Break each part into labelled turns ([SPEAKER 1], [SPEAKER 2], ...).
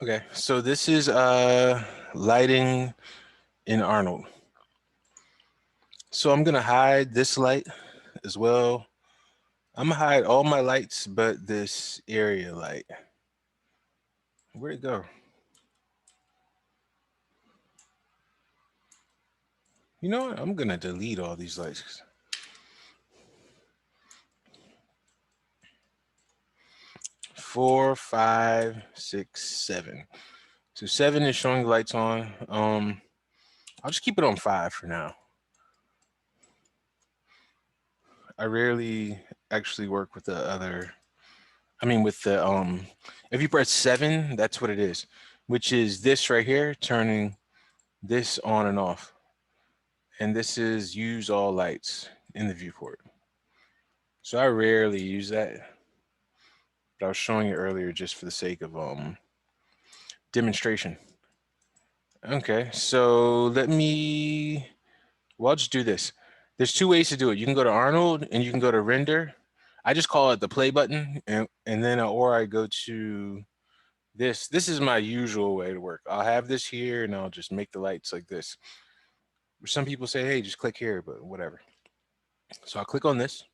[SPEAKER 1] Okay, so this is lighting in Arnold. So I'm gonna hide this light as well. I'm gonna hide all my lights but this area light. Where'd it go? You know what? I'm gonna delete all these lights. 4, 5, 6, 7. So 7 is showing the lights on. I'll just keep it on 5 for now. I rarely actually work with the other. I mean, with the if you press 7, that's what it is, which is this right here, turning this on and off. And this is use all lights in the viewport. So I rarely use that, but I was showing it earlier just for the sake of demonstration. Okay, so well, I'll just do this. There's two ways to do it. You can go to Arnold and you can go to render. I just call it the play button, and then or I go to this. This is my usual way to work. I'll have this here and I'll just make the lights like this. Some people say, hey, just click here, but whatever. So I'll click on this,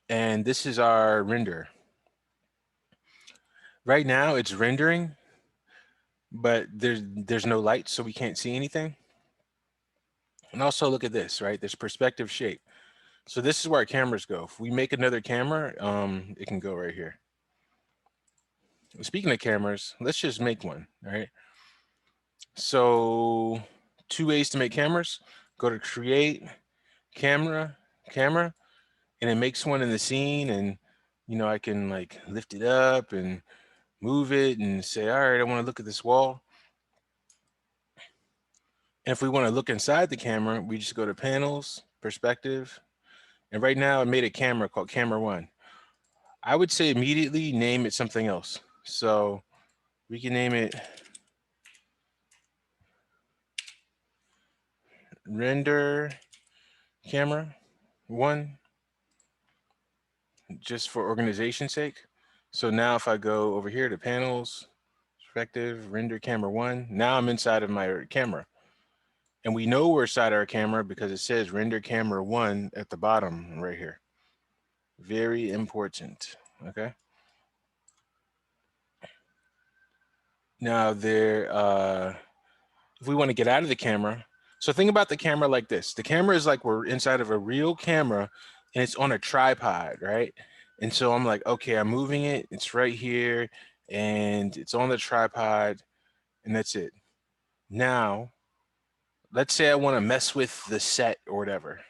[SPEAKER 1] and this is our render. Right now it's rendering, but there's no light, so we can't see anything. And also look at this, right? This perspective shape. So this is where our cameras go. If we make another camera, it can go right here. Speaking of cameras, let's just make one, all right? So two ways to make cameras. Go to create, camera, and it makes one in the scene, and I can like lift it up and move it and say, all right, I want to look at this wall. And if we want to look inside the camera, we just go to panels, perspective. And right now I made a camera called camera 1. I would say immediately name it something else. So we can name it render camera 1, just for organization's sake. So now if I go over here to panels, perspective, render camera 1, now I'm inside of my camera. And we know we're inside our camera because it says render camera 1 at the bottom right here. Very important. Okay. Now if we want to get out of the camera, so think about the camera like this. The camera is like we're inside of a real camera and it's on a tripod, right? And so I'm like, okay, I'm moving it. It's right here and it's on the tripod and that's it. Now, let's say I want to mess with the set or whatever.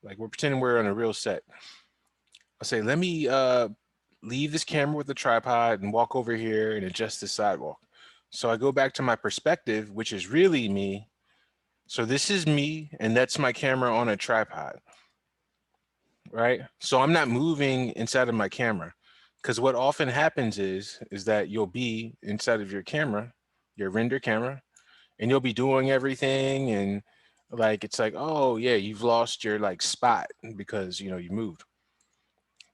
[SPEAKER 1] Like we're pretending we're on a real set. I'll say, let me leave this camera with the tripod and walk over here and adjust the sidewalk. So I go back to my perspective, which is really me. So this is me, and that's my camera on a tripod, right? So I'm not moving inside of my camera, because what often happens is that you'll be inside of your camera, your render camera, and you'll be doing everything, and like it's like, oh yeah, you've lost your like spot because you moved.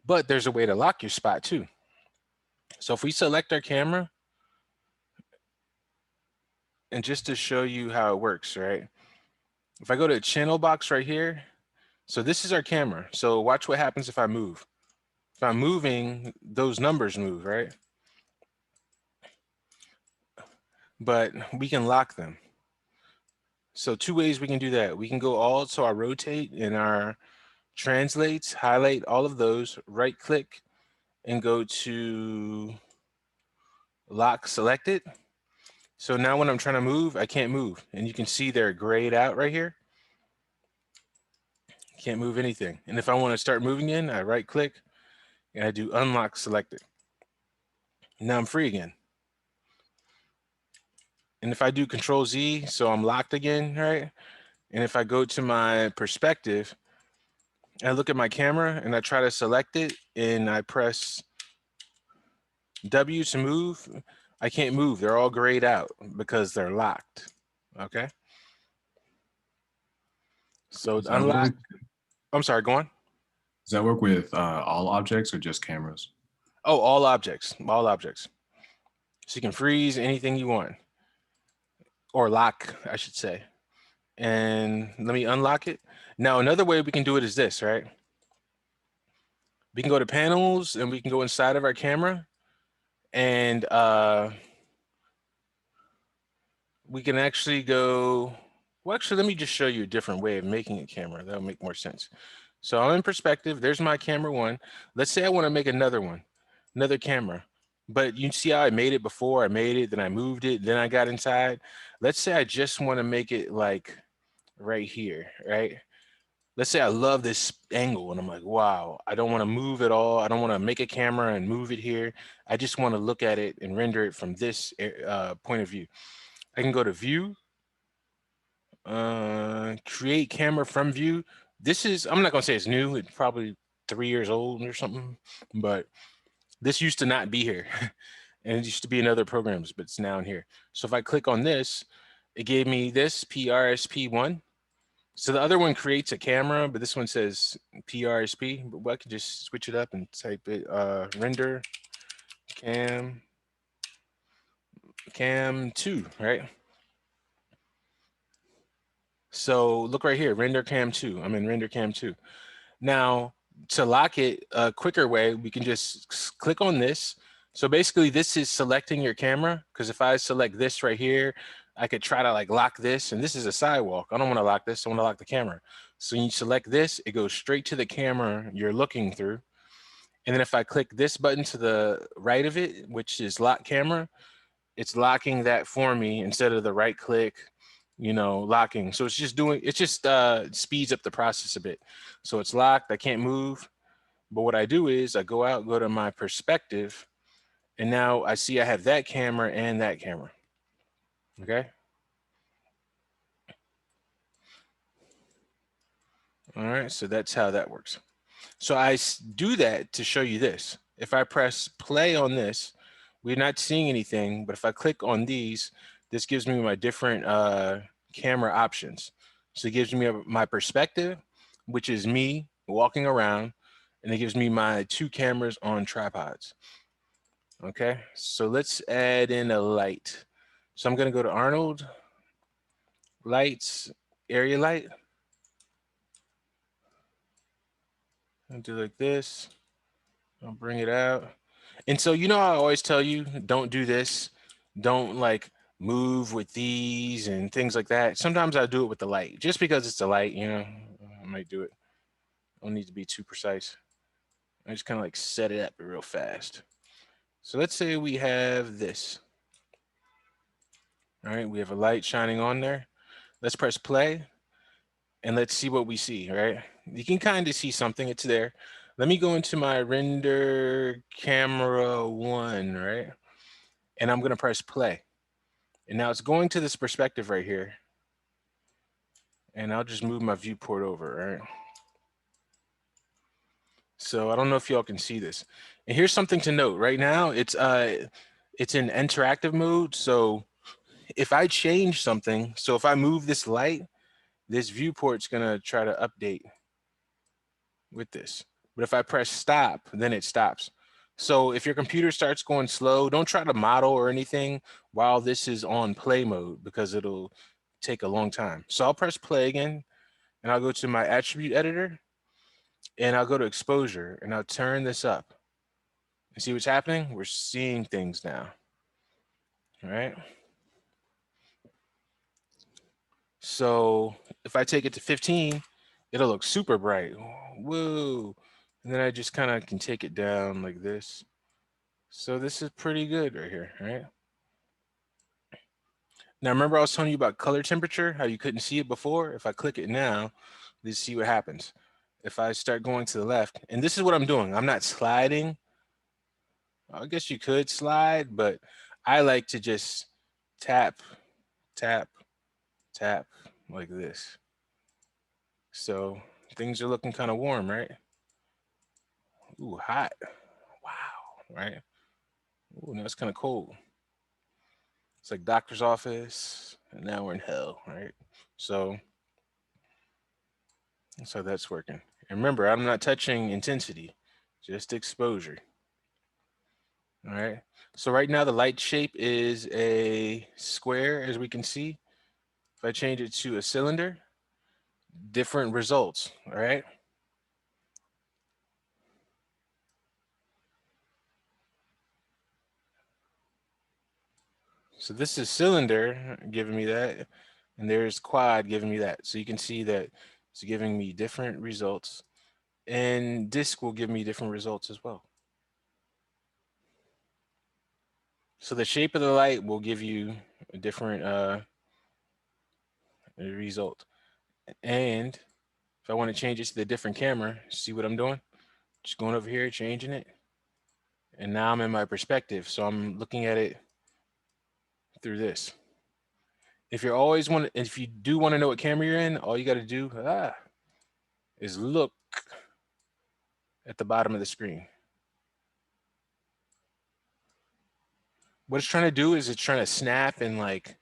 [SPEAKER 1] But there's a way to lock your spot too. So if we select our camera, and just to show you how it works, right? If I go to channel box right here, so this is our camera. So watch what happens if I move. If I'm moving, those numbers move, right? But we can lock them. So two ways we can do that. We can go all to our rotate and our translates, highlight all of those, right click and go to lock selected. So now when I'm trying to move, I can't move. And you can see they're grayed out right here. Can't move anything. And if I want to start moving in, I right click and I do unlock selected. Now I'm free again. And if I do Control Z, so I'm locked again, right? And if I go to my perspective, I look at my camera and I try to select it and I press W to move, I can't move. They're all grayed out because they're locked. Okay. So
[SPEAKER 2] Does that
[SPEAKER 1] unlock.
[SPEAKER 2] work?
[SPEAKER 1] I'm sorry, go on.
[SPEAKER 2] Does that work with all objects or just cameras?
[SPEAKER 1] Oh, all objects. All objects. So you can freeze anything you want, or lock, I should say. And let me unlock it. Now, another way we can do it is this, right? We can go to panels and we can go inside of our camera, and we can actually go, well, actually, let me just show you a different way of making a camera. That'll make more sense. So I'm in perspective. There's my camera one. Let's say I want to make another one, another camera. But you see how I made it before? I made it, then I moved it, then I got inside. Let's say I just want to make it like right here, right? Let's say I love this angle and I'm like, wow, I don't want to move at all. I don't want to make a camera and move it here. I just want to look at it and render it from this point of view. I can go to view, create camera from view. This is, I'm not gonna say it's new. It's probably 3 years old or something, but this used to not be here. And it used to be in other programs, but it's now in here. So if I click on this, it gave me this PRSP1. So the other one creates a camera, but this one says PRSP. But I can just switch it up and type it render cam 2, right? So look right here, render cam 2. I'm in render cam 2. Now, to lock it a quicker way, we can just click on this. So basically this is selecting your camera, because if I select this right here, I could try to like lock this, and this is a sidewalk. I don't want to lock this, I want to lock the camera. So you select this, it goes straight to the camera you're looking through. And then if I click this button to the right of it, which is lock camera, it's locking that for me instead of the right click, locking. So it's just doing, it just speeds up the process a bit. So it's locked, I can't move. But what I do is I go out, go to my perspective, and now I see I have that camera and that camera. Okay. All right. So that's how that works. So I do that to show you this. If I press play on this, we're not seeing anything, but if I click on these, this gives me my different camera options. So it gives me my perspective, which is me walking around, and it gives me my 2 cameras on tripods. Okay, so let's add in a light. So I'm gonna go to Arnold, lights, area light, and do like this. I'll bring it out. And so, I always tell you, don't do this. Don't like move with these and things like that. Sometimes I do it with the light, just because it's a light, I might do it. I don't need to be too precise. I just kind of like set it up real fast. So let's say we have this. All right, we have a light shining on there. Let's press play and let's see what we see, right? You can kind of see something, it's there. Let me go into my render camera 1, right? And I'm gonna press play. And now it's going to this perspective right here. And I'll just move my viewport over, right? So I don't know if y'all can see this. And here's something to note. Right now, it's in interactive mode. So if I change something, so if I move this light, this viewport's gonna try to update with this. But if I press stop, then it stops. So if your computer starts going slow, don't try to model or anything while this is on play mode, because it'll take a long time. So I'll press play again, and I'll go to my attribute editor, and I'll go to exposure, and I'll turn this up. And see what's happening? We're seeing things now. All right. So if I take it to 15, it'll look super bright. Whoa. And then I just kind of can take it down like this. So this is pretty good right here, right? Now remember I was telling you about color temperature, how you couldn't see it before? If I click it now, let's see what happens. If I start going to the left, and this is what I'm doing. I'm not sliding. I guess you could slide, but I like to just tap, tap, tap like this. So things are looking kind of warm, right? Ooh, hot. Wow, right? Ooh, now it's kind of cold. It's like doctor's office, and now we're in hell, right? So that's working. And remember, I'm not touching intensity, just exposure. All right. So right now the light shape is a square, as we can see. If I change it to a cylinder, different results. All right. So this is cylinder giving me that, and there's quad giving me that. So you can see that it's giving me different results, and disc will give me different results as well. So the shape of the light will give you a different result. And if I want to change it to the different camera, see what I'm doing? Just going over here, changing it. And now I'm in my perspective. So I'm looking at it through this. If you do want to know what camera you're in, all you got to do is look at the bottom of the screen. What it's trying to do is it's trying to snap and like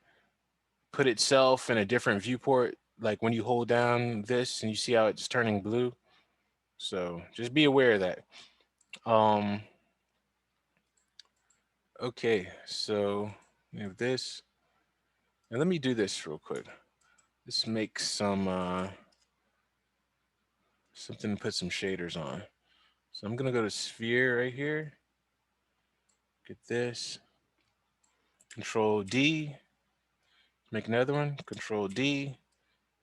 [SPEAKER 1] put itself in a different viewport. Like when you hold down this and you see how it's turning blue. So just be aware of that. Um, okay, so we have this. And let me do this real quick. Let's make some something to put some shaders on. So I'm gonna go to sphere right here. Get this. Control D. Make another one. Control D.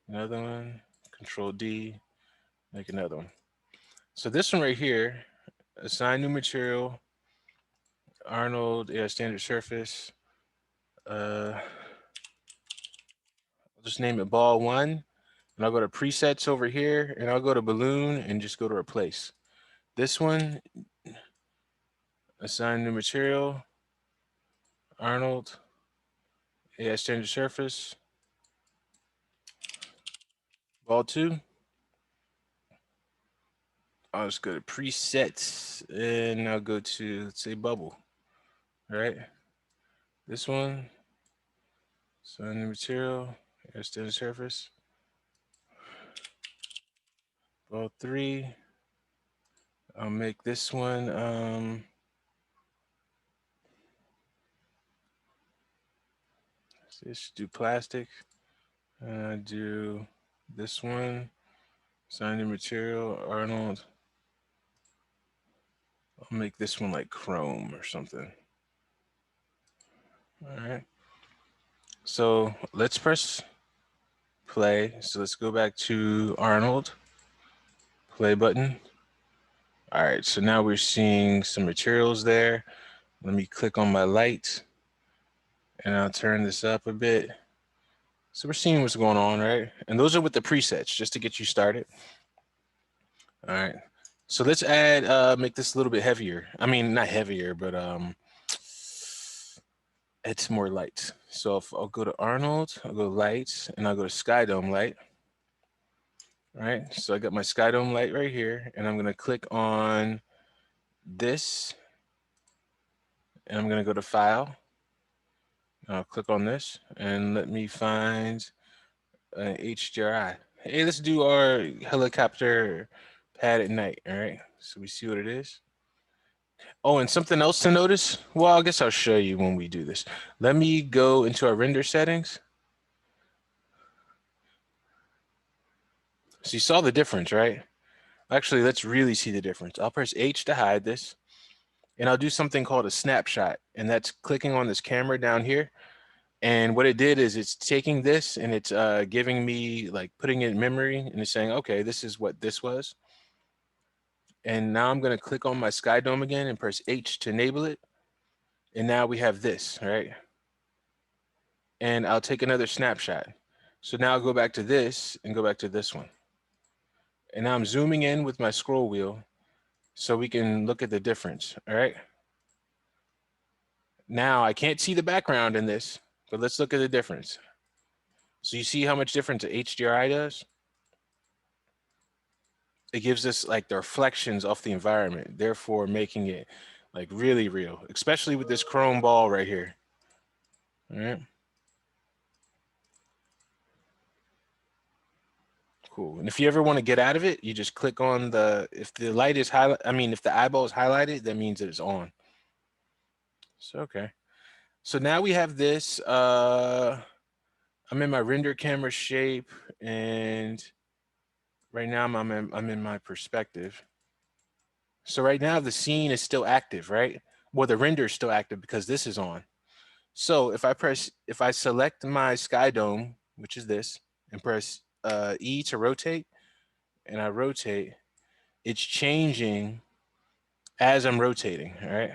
[SPEAKER 1] Another one. Control D. Make another one. So this one right here, assign new material. Arnold, yeah, standard surface. I'll just name it ball one. And I'll go to presets over here and I'll go to balloon and just go to replace. This one, assign new material. Arnold, yeah, standard surface. Ball two. I'll just go to presets and I'll go to, let's say, bubble. All right. This one, assign new material. Yeah, standard surface. Ball three. I'll make this one let's do plastic. Do this one, assign new material, Arnold. I'll make this one like chrome or something. All right. So let's press play. So let's go back to Arnold. Play button. All right. So now we're seeing some materials there. Let me click on my light and I'll turn this up a bit. So we're seeing what's going on, right? And those are with the presets just to get you started. All right. So let's make this a little bit heavier. I mean, not heavier, but it's more light. So if I'll go to Arnold, I'll go lights, and I'll go to Sky Dome light. All right. So I got my Sky Dome light right here, and I'm gonna click on this, and I'm gonna go to File. I'll click on this, and let me find an HDRI. Hey, let's do our helicopter pad at night. All right. So we see what it is. Oh, and something else to notice? Well, I guess I'll show you when we do this. Let me go into our render settings. So you saw the difference, right? Actually, let's really see the difference. I'll press H to hide this, and I'll do something called a snapshot, and that's clicking on this camera down here. And what it did is it's taking this and it's giving me, like, putting it in memory, and it's saying, okay, this is what this was. And now I'm going to click on my Sky Dome again and press H to enable it. And now we have this, right? And I'll take another snapshot. So now I'll go back to this and go back to this one. And now I'm zooming in with my scroll wheel so we can look at the difference, all right? Now I can't see the background in this, but let's look at the difference. So you see how much difference the HDRI does? It gives us like the reflections off the environment, therefore making it like really real, especially with this chrome ball right here, all right? Cool. And if you ever want to get out of it, you just click on if the light is highlight, if the eyeball is highlighted, that means that it's on. So, okay. So now we have this. I'm in my render camera shape, and right now I'm in my perspective. So right now the scene is still active, right? Well, the render is still active because this is on. So if I select my sky dome, which is this, and press E to rotate, and I rotate, it's changing as I'm rotating, all right?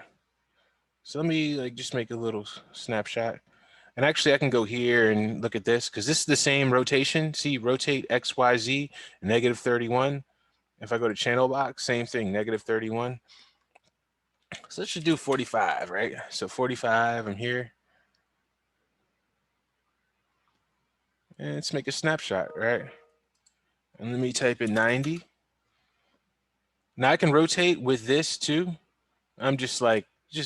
[SPEAKER 1] So let me like just make a little snapshot. And actually I can go here and look at this because this is the same rotation. See, rotate XYZ, -31. If I go to channel box, same thing, -31. So let's just do 45, right? So 45, I'm here. And let's make a snapshot, right? And let me type in 90. Now I can rotate with this too. I'm just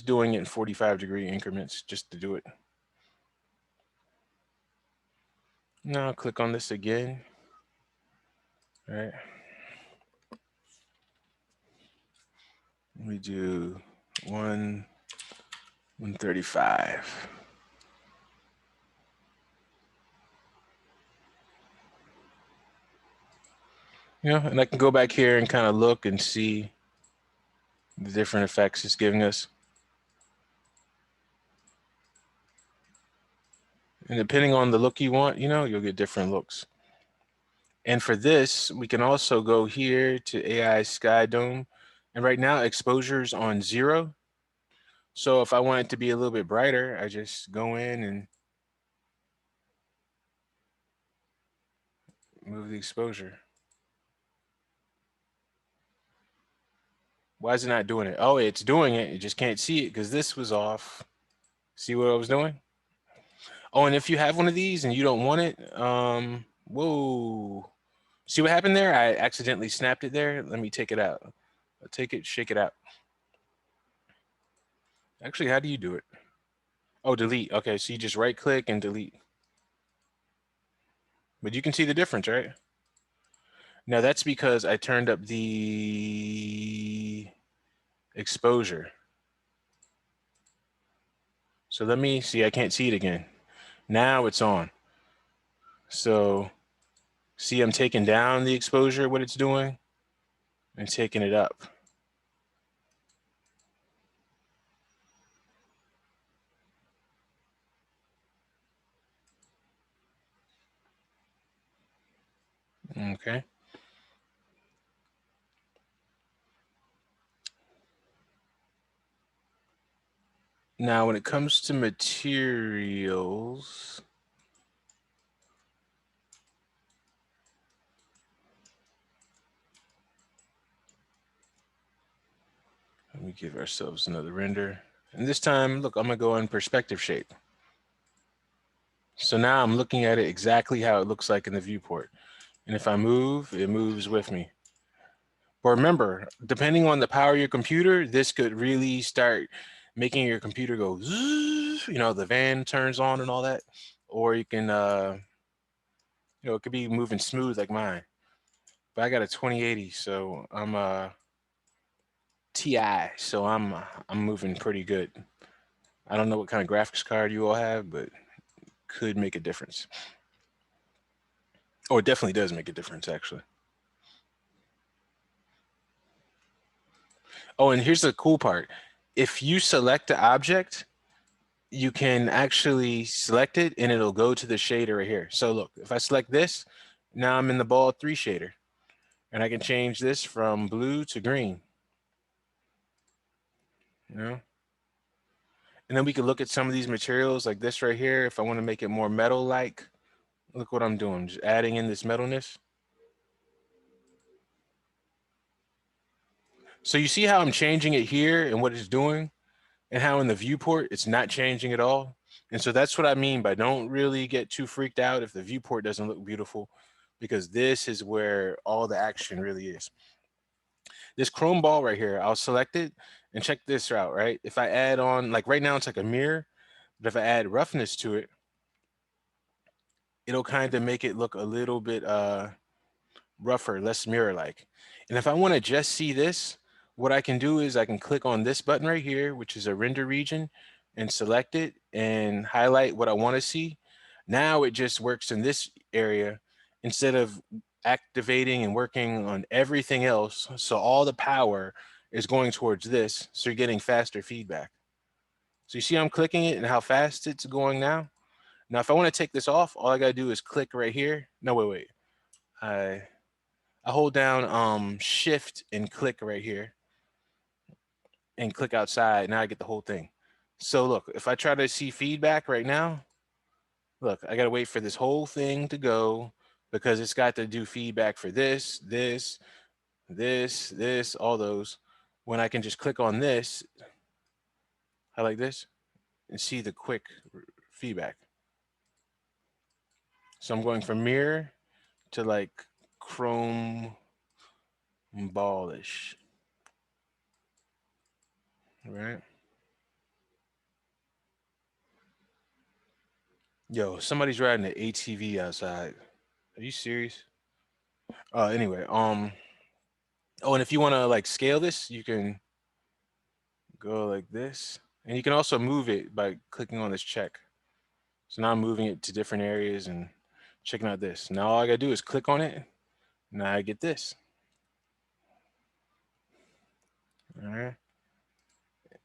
[SPEAKER 1] doing it in 45-degree increments just to do it. Now I'll click on this again. All right. We do 135. You know, and I can go back here and kind of look and see the different effects it's giving us. And depending on the look you want, you know, you'll get different looks. And for this, we can also go here to AI Sky Dome. And right now, exposure's on 0. So if I want it to be a little bit brighter, I just go in and move the exposure. Why is it not doing it? Oh, it's doing it. You just can't see it because this was off. See what I was doing? Oh, and if you have one of these and you don't want it, whoa. See what happened there? I accidentally snapped it there. Let me take it out. I'll take it, shake it out. Actually, how do you do it? Oh, delete. Okay, so you just right click and delete. But you can see the difference, right? Now that's because I turned up the exposure. So let me see, I can't see it again. Now it's on. So see, I'm taking down the exposure, what it's doing, and taking it up. Okay. Now, when it comes to materials, let me give ourselves another render. And this time, look, I'm gonna go in perspective shape. So now I'm looking at it exactly how it looks like in the viewport. And if I move, it moves with me. But remember, depending on the power of your computer, this could really start making your computer go zzz, you know, the fan turns on and all that. Or you can, you know, it could be moving smooth like mine. But I got a 2080, so I'm TI, so I'm moving pretty good. I don't know what kind of graphics card you all have, but could make a difference. Oh, it definitely does make a difference, actually. Oh, and here's the cool part. If you select the object, you can actually select it and it'll go to the shader right here. So look, if I select this, now I'm in the ball 3 shader. And I can change this from blue to green. You know? And then we can look at some of these materials like this right here. If I want to make it more metal-like, look what I'm doing. Just adding in this metalness. So you see how I'm changing it here and what it's doing, and how in the viewport it's not changing at all. And so that's what I mean by don't really get too freaked out if the viewport doesn't look beautiful, because this is where all the action really is. This chrome ball right here, I'll select it and check this out, right? If I add on, like right now it's like a mirror, but if I add roughness to it, it'll kind of make it look a little bit rougher, less mirror-like. And if I want to just see this, what I can do is I can click on this button right here, which is a render region, and select it and highlight what I want to see, now it just works in this area instead of activating and working on everything else. So all the power is going towards this. So you're getting faster feedback. So you see I'm clicking it and how fast it's going now. Now, if I want to take this off, all I got to do is click right here. No, wait. I hold down shift and click right here and click outside. Now I get the whole thing. So look, if I try to see feedback right now, look, I got to wait for this whole thing to go because it's got to do feedback for this, all those. When I can just click on this, highlight this, and see the quick feedback. So I'm going from mirror to like chrome ballish, right? Yo, somebody's riding an ATV outside. Are you serious? Anyway, oh, and if you want to like scale this, you can go like this, and you can also move it by clicking on this check. So now I'm moving it to different areas and checking out this. Now all I gotta do is click on it. Now I get this. All right.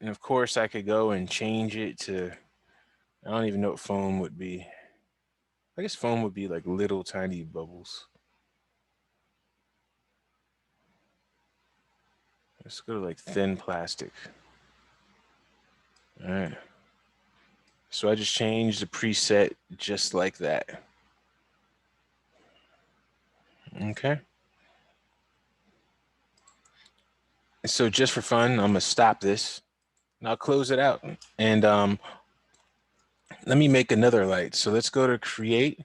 [SPEAKER 1] And of course I could go and change it to, I don't even know what foam would be. I guess foam would be like little tiny bubbles. Let's go to like thin plastic. All right. So I just changed the preset just like that. Okay. So just for fun, I'm gonna stop this and I'll close it out. And let me make another light. So let's go to create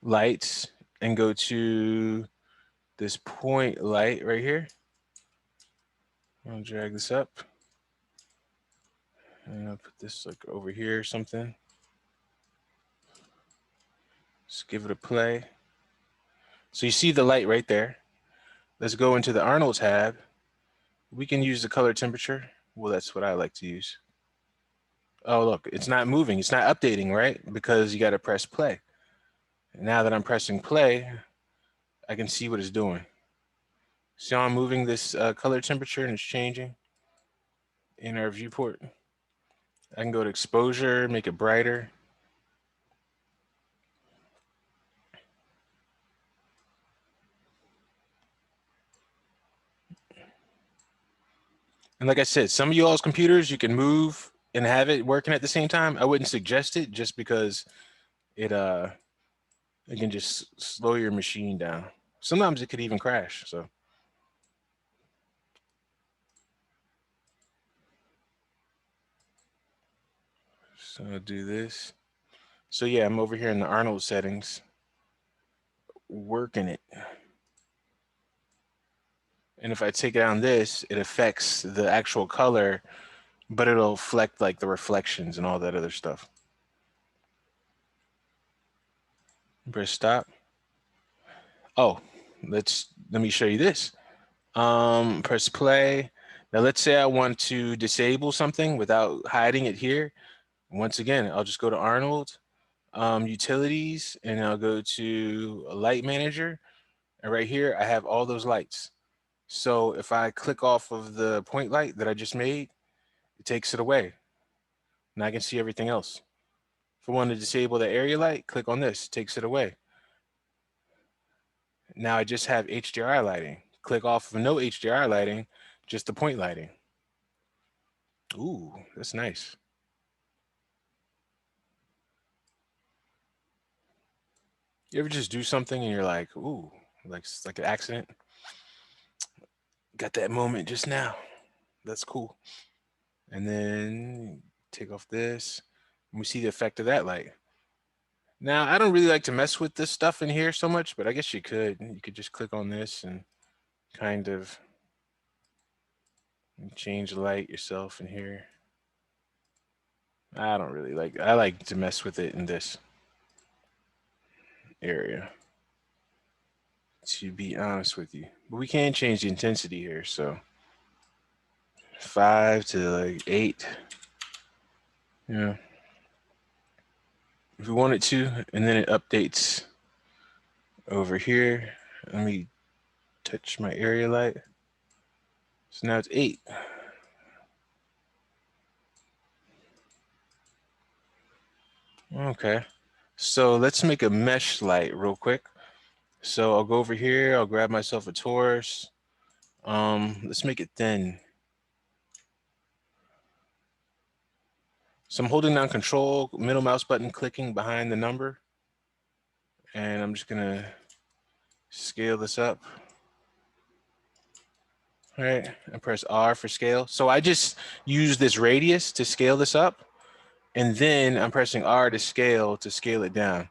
[SPEAKER 1] lights and go to this point light right here. I'll drag this up. And I'll put this like over here or something. Just give it a play. So you see the light right there. Let's go into the Arnold tab. We can use the color temperature. Well, that's what I like to use. Oh, look, it's not moving. It's not updating, right? Because you got to press play. Now that I'm pressing play, I can see what it's doing. See how I'm moving this color temperature and it's changing in our viewport. I can go to exposure, make it brighter. And like I said, some of you all's computers, you can move and have it working at the same time. I wouldn't suggest it just because it can just slow your machine down. Sometimes it could even crash. So I'll do this. So yeah, I'm over here in the Arnold settings, working it. And if I take it on this, it affects the actual color, but it'll affect like the reflections and all that other stuff. Press stop. Oh, let me show you this. Press play. Now let's say I want to disable something without hiding it here. Once again, I'll just go to Arnold, utilities, and I'll go to light manager. And right here, I have all those lights. So if I click off of the point light that I just made, it takes it away. And I can see everything else. If I want to disable the area light, click on this, it takes it away. Now I just have HDRI lighting. Click off of no HDRI lighting, just the point lighting. Ooh, that's nice. You ever just do something and you're like, ooh, like it's like an accident? Got that moment just now. That's cool. And then take off this. And we see the effect of that light. Now, I don't really like to mess with this stuff in here so much, but I guess you could. You could just click on this and kind of change the light yourself in here. I don't really like, I like to mess with it in this area, to be honest with you. But we can change the intensity here, so 5 to like 8. Yeah. If we want it to, and then it updates over here. Let me touch my area light. So now it's 8. Okay. So let's make a mesh light real quick. So I'll go over here. I'll grab myself a torus. Let's make it thin. So I'm holding down control, middle mouse button, clicking behind the number. And I'm just gonna scale this up. All right, and press R for scale. So I just use this radius to scale this up. And then I'm pressing R to scale it down.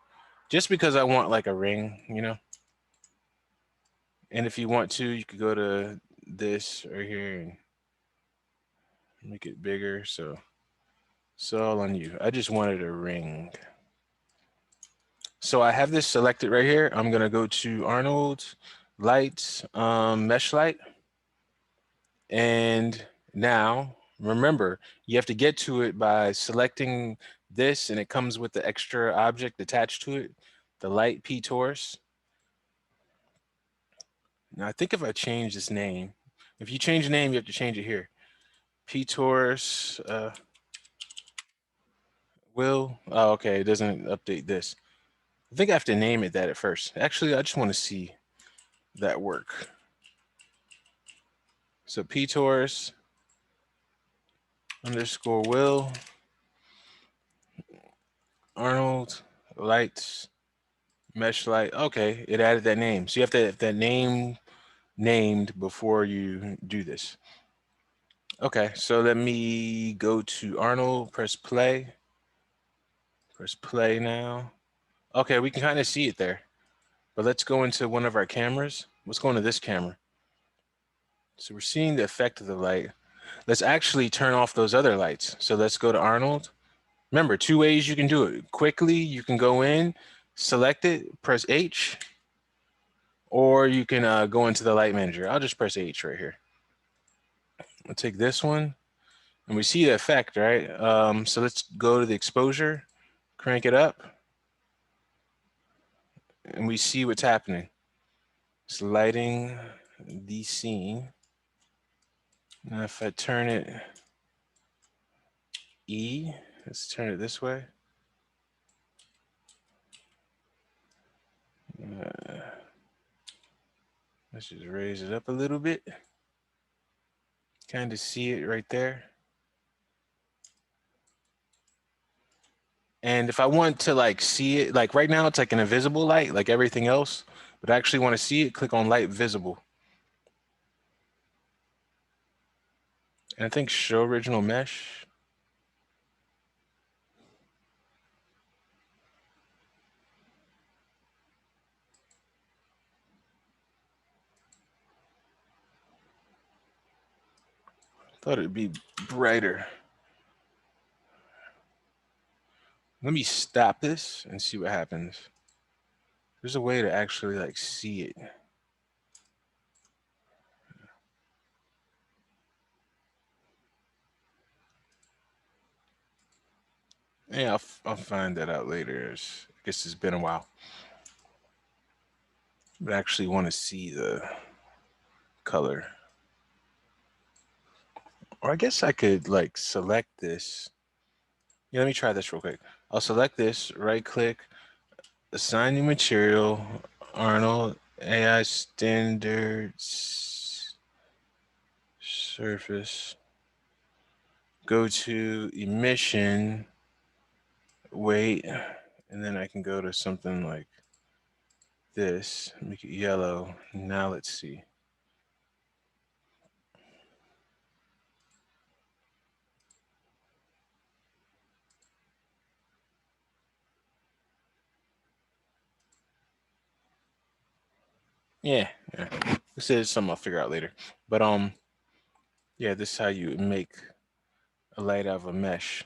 [SPEAKER 1] Just because I want like a ring, you know? And if you want to, you could go to this right here and make it bigger. So it's all on you. I just wanted a ring. So I have this selected right here. I'm gonna go to Arnold, Lights, Mesh Light. And now remember, you have to get to it by selecting this, and it comes with the extra object attached to it, the light P torus. Now I think if I change this name, if you change the name, you have to change it here. P torus will, oh, okay, it doesn't update this. I think I have to name it that at first. Actually, I just want to see that work. So P torus underscore will Arnold lights mesh light. Okay, it added that name. So you have to have that name named before you do this. Okay, so let me go to Arnold, press play. Press play now. Okay, we can kind of see it there. But let's go into one of our cameras. Let's go into this camera. So we're seeing the effect of the light. Let's actually turn off those other lights. So let's go to Arnold. Remember, 2 ways you can do it. Quickly, you can go in, select it, press H, or you can go into the light manager. I'll just press H right here. I'll take this one, and we see the effect, right? So let's go to the exposure, crank it up, and we see what's happening. It's lighting the scene. Now if I turn it E, let's turn it this way. Let's just raise it up a little bit. Kind of see it right there. And if I want to like see it, like right now it's like an invisible light, like everything else, but I actually want to see it, click on light visible. And I think show original mesh. Thought it'd be brighter. Let me stop this and see what happens. There's a way to actually like see it. Yeah, I'll find that out later. I guess it's been a while. But I actually want to see the color. Or I guess I could like select this. Yeah, let me try this real quick. I'll select this, right click, assign new material, Arnold, AI standards, surface, go to emission, weight, and then I can go to something like this, make it yellow. Now let's see. Yeah. This is something I'll figure out later. But yeah, this is how you make a light out of a mesh.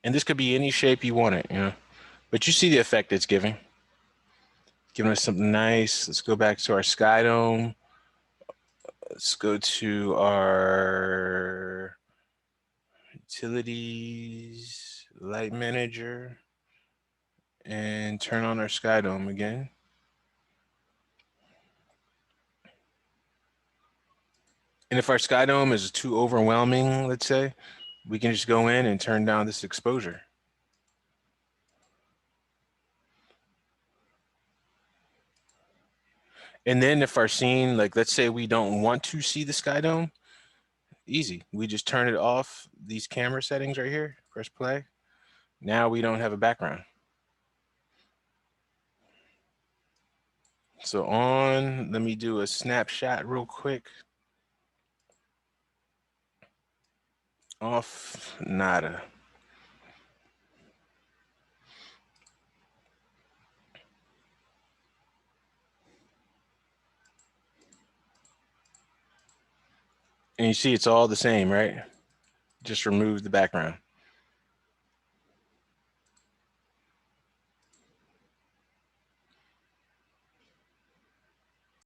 [SPEAKER 1] And this could be any shape you want it, you know. But you see the effect it's giving. Giving us something nice. Let's go back to our sky dome. Let's go to our utilities, light manager, and turn on our sky dome again. And if our sky dome is too overwhelming, let's say, we can just go in and turn down this exposure. And then if our scene, like let's say we don't want to see the sky dome, easy. We just turn it off, these camera settings right here, press play. Now we don't have a background. So let me do a snapshot real quick. Off, nada. And you see it's all the same, right? Just remove the background.